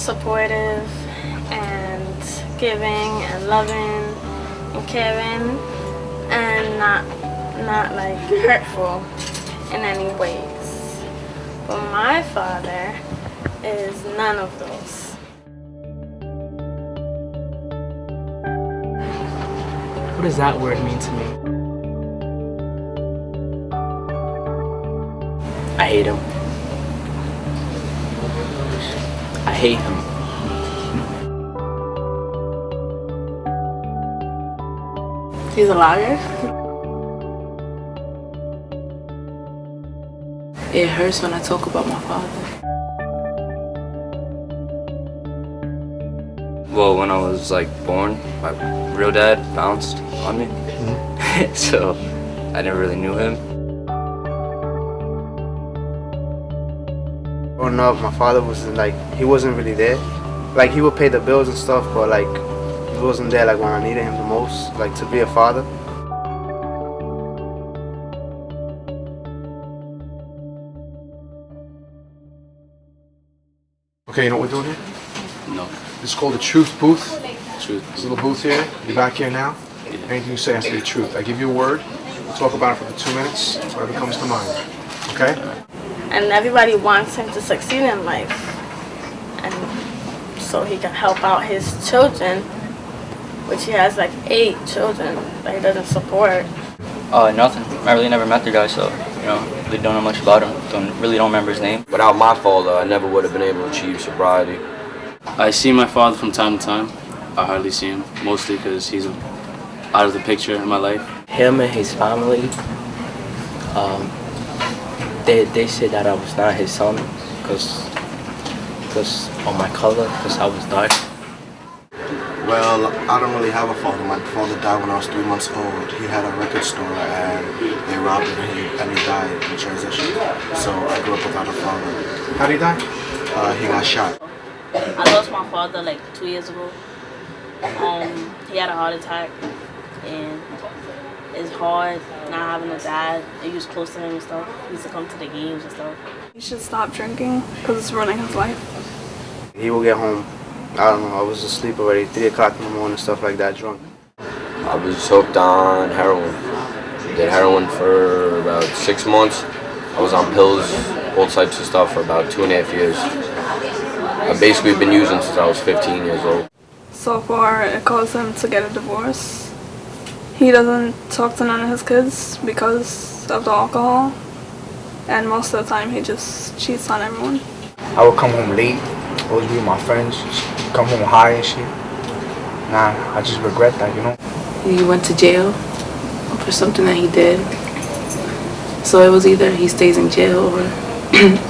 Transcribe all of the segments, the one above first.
supportive and giving and loving and caring and not like hurtful in any ways. But my father is none of those. What does that word mean to me? I hate him. I hate him. He's a liar. It hurts when I talk about my father. Well, when I was like born, my real dad bounced on me. Mm-hmm. So I never really knew him. Growing up, my father he wasn't really there. Like, he would pay the bills and stuff, but like, he wasn't there like when I needed him the most, like to be a father. Okay, you know what we're doing here? No. This is called the truth booth. Truth. This little booth here. You're back here now. Yeah. Anything you say has to be truth. I give you a word. We'll talk about it for 2 minutes, whatever comes to mind. Okay? And everybody wants him to succeed in life. And so he can help out his children, which he has like 8 children that he doesn't support. Nothing. I really never met the guy, so, really don't know much about him. Really don't remember his name. Without my father, I never would have been able to achieve sobriety. I see my father from time to time. I hardly see him, mostly because he's out of the picture in my life. Him and his family, they said that I was not his son because of my color, because I was dark. Well, I don't really have a father. My father died when I was 3 months old. He had a record store and they robbed him and he died in transition. So I grew up without a father. How did he die? He got shot. I lost my father like 2 years ago. He had a heart attack, and it's hard not having a dad. He was close to him and stuff. He used to come to the games and stuff. He should stop drinking because it's ruining his life. He will get home, I don't know, I was asleep already, 3 o'clock in the morning, stuff like that, drunk. I was hooked on heroin. Did heroin for about 6 months. I was on pills, all types of stuff for about 2.5 years. I've basically been using since I was 15 years old. So far, it caused him to get a divorce. He doesn't talk to none of his kids because of the alcohol. And most of the time, he just cheats on everyone. I would come home late, always be with my friends, just come home high and shit. Nah, I just regret that, He went to jail for something that he did. So it was either he stays in jail or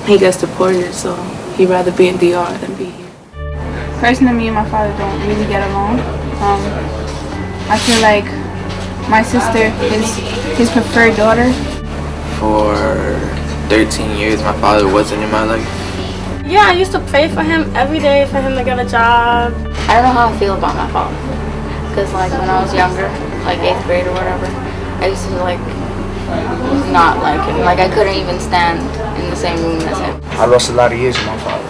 he gets deported, so he'd rather be in DR than be here. Personally, me and my father don't really get along. I feel like my sister is his preferred daughter. For 13 years, my father wasn't in my life. Yeah, I used to pray for him every day for him to get a job. I don't know how I feel about my father. Because like when I was younger, like 8th grade or whatever, I used to like not like him. Like I couldn't even stand in the same room as him. I lost a lot of years with my father.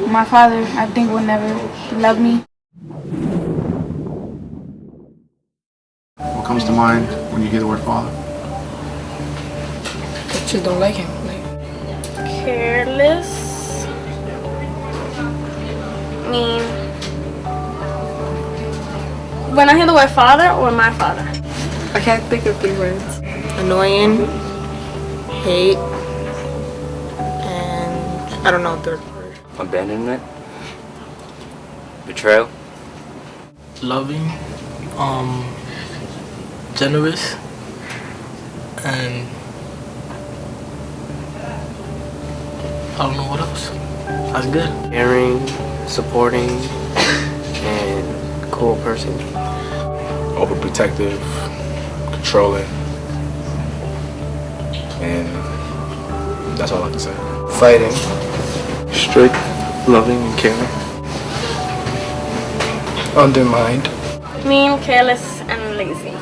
My father, I think, would never love me. What comes to mind when you hear the word father? I just don't like him. Careless. Mean. When I hear the word father or my father? I can't think of 3 words. Annoying, hate, and I don't know the 3rd word. Abandonment. Betrayal. Loving, generous, and I don't know what else. That's good. Caring, supporting, and cool person. Overprotective, controlling, and that's all I can say. Fighting. Strict, loving, and caring. Undermined. Mean, careless, and lazy.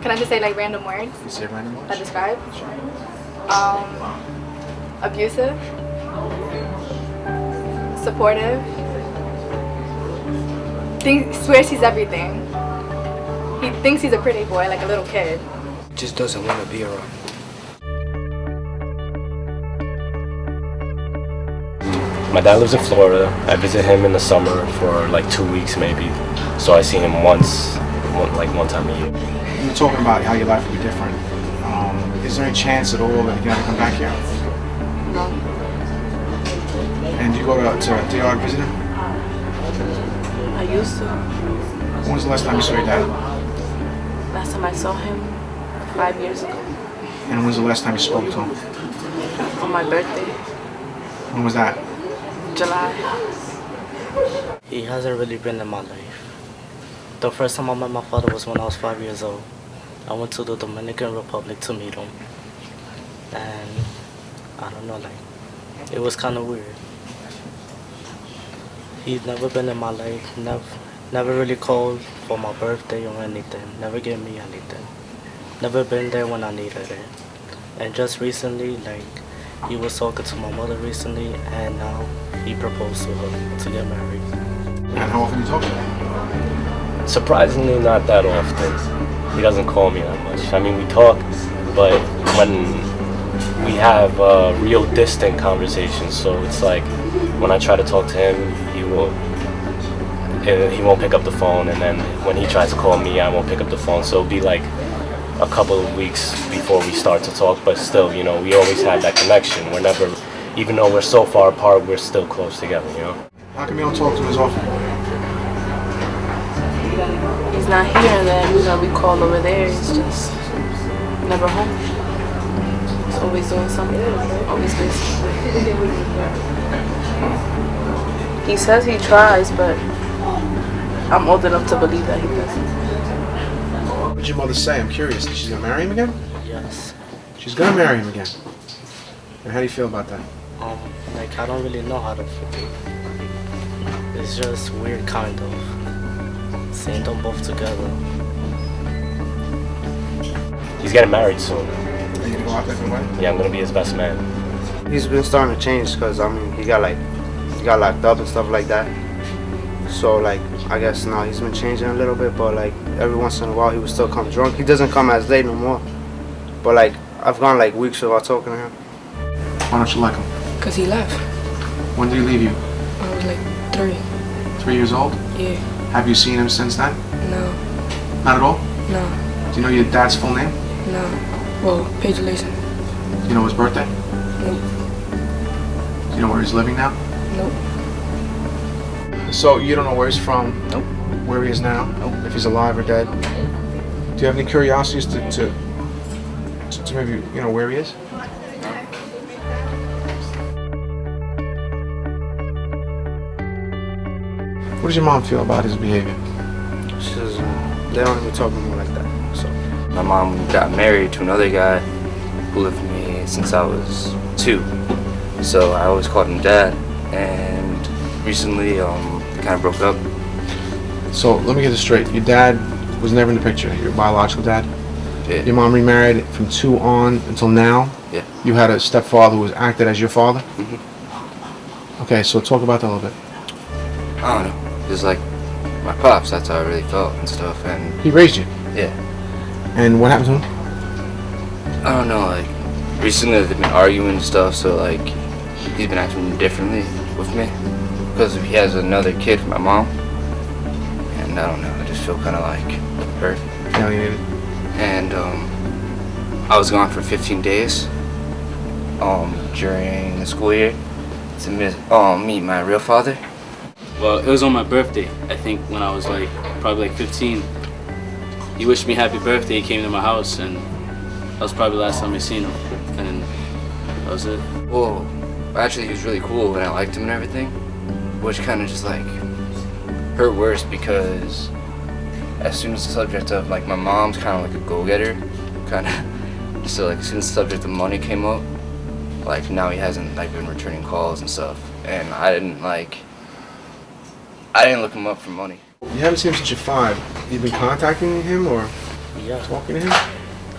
Can I just say like random words? You say random words? That describe? Abusive, supportive. Swears he's everything. He thinks he's a pretty boy, like a little kid. Just doesn't want to be around. My dad lives in Florida. I visit him in the summer for like 2 weeks maybe. So I see him one time a year. You were talking about how your life would be different. Is there any chance at all that you're gonna come back here? No. And do you go to DR visit him? I used to. When was the last time you saw your dad? Last time I saw him, 5 years ago. And when was the last time you spoke to him? On my birthday, When was that? July. He hasn't really been in my life. The first time I met my father was when I was 5 years old. I went to the Dominican Republic to meet him. And I don't know, like, it was kind of weird. He's never been in my life, never really called for my birthday or anything, never gave me anything. Never been there when I needed it. And just recently, like, he was talking to my mother recently, and now he proposed to her to get married. And how often do you talk to him? Surprisingly, not that often. He doesn't call me that much. I mean, we talk, but when we have real distant conversations, so it's like when I try to talk to him, he won't pick up the phone, and then when he tries to call me, I won't pick up the phone. So it'll be like a couple of weeks before we start to talk, but still, you know, we always have that connection. We're never, even though we're so far apart, we're still close together, you know? How come you don't talk to him as often? He's not here, then we call over there. He's just never home. He's always doing something, always busy. He says he tries, but I'm old enough to believe that he doesn't. What did your mother say? I'm curious. She's gonna marry him again? Yes. She's gonna marry him again. And how do you feel about that? Like, I don't really know how to feel. It's just weird, kind of, seeing them both together. He's getting married soon. Are you gonna go out there and wedding? Yeah, I'm gonna be his best man. He's been starting to change because I mean he got locked up and stuff like that. So like I guess now he's been changing a little bit, but like every once in a while he would still come drunk. He doesn't come as late no more. But like I've gone like weeks without talking to him. Why don't you like him? Cause he left. When did he leave you? I was like 3. 3 years old? Yeah. Have you seen him since then? No. Not at all? No. Do you know your dad's full name? No. Well, Page Lason. Do you know his birthday? Nope. Do you know where he's living now? Nope. So you don't know where he's from? Nope. Where he is now? Nope. If he's alive or dead? Do you have any curiosities to maybe, you know, where he is? What does your mom feel about his behavior? She says they don't even talk anymore like that. So My mom got married to another guy who lived with me since I was 2. So I always called him Dad. And recently, kind of broke up. So let me get this straight. Your dad was never in the picture. Your biological dad. Yeah. Your mom remarried from 2 on until now. Yeah. You had a stepfather who was acted as your father. Mm-hmm. Okay, so talk about that a little bit. I don't know. Just like my pops, that's how I really felt and stuff. And He raised you. yeah, And what happened to him? I don't know. Like recently, they've been arguing and stuff. So like, he's been acting differently with me because he has another kid for my mom. And I don't know. I just feel kind of like hurt. Alienated. And I was gone for 15 days during the school year to meet my real father. Well, it was on my birthday, I think, when I was like probably like 15. He wished me happy birthday. He came to my house, and that was probably the last time I seen him. And that was it. Well, actually, he was really cool, and I liked him and everything, which kind of just like hurt worse because as soon as the subject of like my mom's kind of like a go-getter, kind of. So like as soon as the subject of money came up, like now he hasn't like been returning calls and stuff, and I didn't look him up for money. You haven't seen him since you're 5. You've been contacting him or Yeah. talking to him?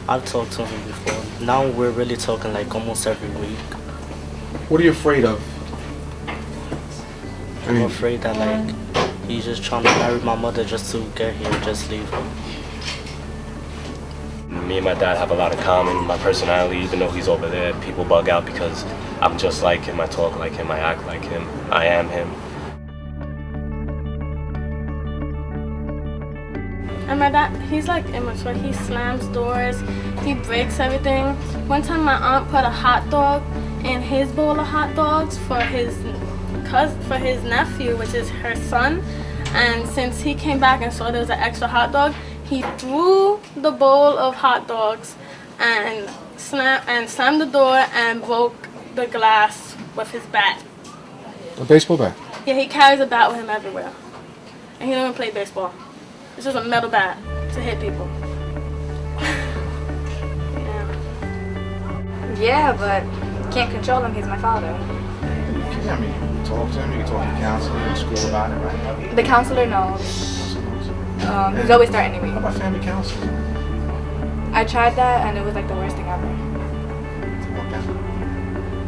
I've talked to him before. Now we're really talking like almost every week. What are you afraid of? I'm afraid that like he's just trying to marry my mother just to get here, just leave her. Me and my dad have a lot in common. My personality, even though he's over there, people bug out because I'm just like him. I talk like him. I act like him. I am him. And my dad, he's like immature. He slams doors. He breaks everything. One time my aunt put a hot dog in his bowl of hot dogs for his nephew, which is her son. And since he came back and saw there was an extra hot dog, he threw the bowl of hot dogs and slammed the door and broke the glass with his bat. A baseball bat? Yeah, he carries a bat with him everywhere. And he don't even play baseball. It's just a metal bat to hit people. Yeah, but can't control him. He's my father. I mean, you can talk to him, you can talk to the counselor in school about it, right? The counselor knows. He's always threatening me. How about family counseling? I tried that and it was like the worst thing ever. Okay.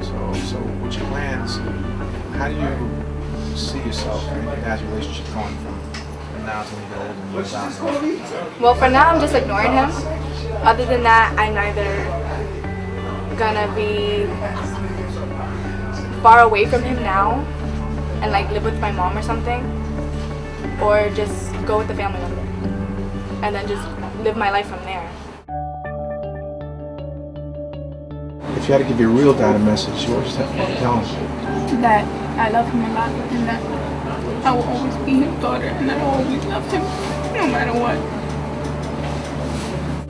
So with your plans, how do you see yourself and your dad's relationship going from now to when you get older and move out? Well, for now I'm just ignoring him. Other than that, I'm either gonna be far away from him now and like live with my mom or something, or just go with the family member and then just live my life from there. If you had to give your real dad a message, what would you tell him? That I love him a lot and that I will always be his daughter and I always loved him no matter what.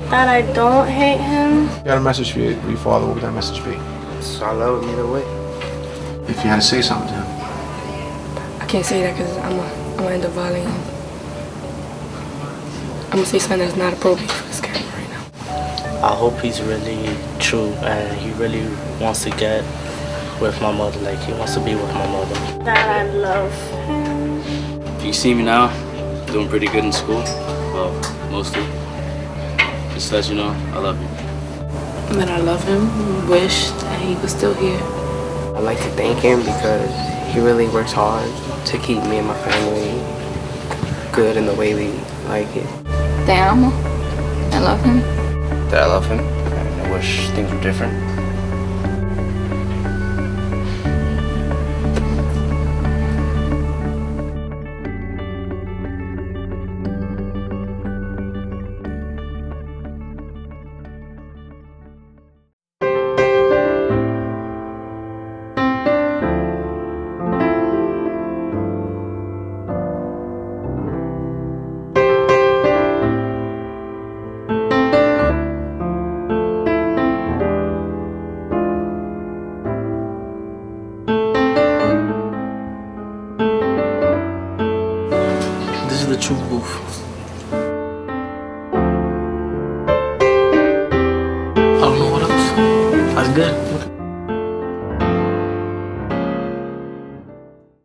That I don't hate him. If you had a message for your father, what would that message be? So I love him either way. If you had to say something to him. I can't say that because I'm gonna end up violating him. I'm gonna say something that's not appropriate for this camera right now. I hope he's really true and he really wants to get with my mother, like he wants to be with my mother. That I love him. If you see me now, doing pretty good in school, well, mostly. Just let you know, I love you. That I love him, wish that he was still here. I'd like to thank him because he really works hard to keep me and my family good in the way we like it. Te amo. I love him. That I love him, and I wish things were different. This is the true booth. I don't know what else. That's good.